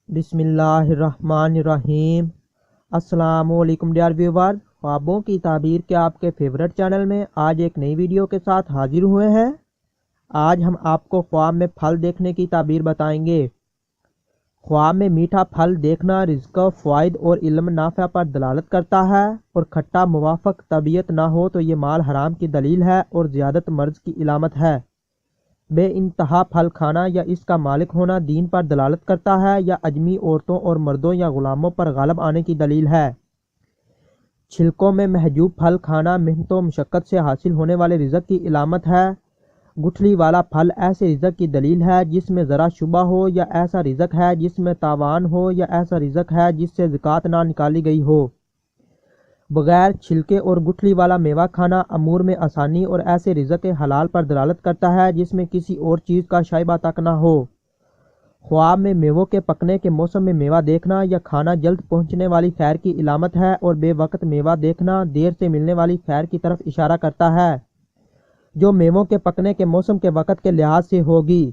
بسم اللہ الرحمن الرحیم۔ السلام علیکم ڈیئر ویور، خوابوں کی تعبیر کے آپ کے فیورٹ چینل میں آج ایک نئی ویڈیو کے ساتھ حاضر ہوئے ہیں۔ آج ہم آپ کو خواب میں پھل دیکھنے کی تعبیر بتائیں گے۔ خواب میں میٹھا پھل دیکھنا رزق، فوائد اور علم نافع پر دلالت کرتا ہے، اور کھٹا موافق طبیعت نہ ہو تو یہ مال حرام کی دلیل ہے اور زیادت مرض کی علامت ہے۔ بے انتہا پھل کھانا یا اس کا مالک ہونا دین پر دلالت کرتا ہے یا اجمی عورتوں اور مردوں یا غلاموں پر غالب آنے کی دلیل ہے۔ چھلکوں میں محجوب پھل کھانا محنت و مشقت سے حاصل ہونے والے رزق کی علامت ہے۔ گٹھلی والا پھل ایسے رزق کی دلیل ہے جس میں ذرا شبہ ہو، یا ایسا رزق ہے جس میں تاوان ہو، یا ایسا رزق ہے جس سے زکوٰۃ نہ نکالی گئی ہو۔ بغیر چھلکے اور گٹھلی والا میوہ کھانا امور میں آسانی اور ایسے رزق حلال پر دلالت کرتا ہے جس میں کسی اور چیز کا شائبہ تک نہ ہو۔ خواب میں میووں کے پکنے کے موسم میں میوہ دیکھنا یا کھانا جلد پہنچنے والی خیر کی علامت ہے، اور بے وقت میوہ دیکھنا دیر سے ملنے والی خیر کی طرف اشارہ کرتا ہے، جو میووں کے پکنے کے موسم کے وقت کے لحاظ سے ہوگی۔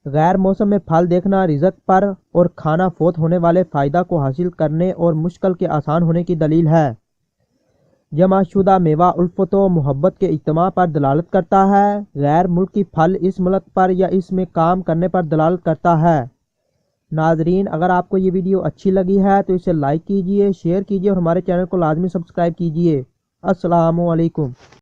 غیر موسم میں پھل دیکھنا رزق پر اور کھانا فوت ہونے والے فائدہ کو حاصل کرنے اور مشکل کے آسان ہونے کی دلیل ہے۔ جمع شدہ میوہ الفت و محبت کے اجتماع پر دلالت کرتا ہے۔ غیر ملکی پھل اس ملک پر یا اس میں کام کرنے پر دلالت کرتا ہے۔ ناظرین، اگر آپ کو یہ ویڈیو اچھی لگی ہے تو اسے لائک کیجئے، شیئر کیجئے اور ہمارے چینل کو لازمی سبسکرائب کیجئے۔ السلام علیکم۔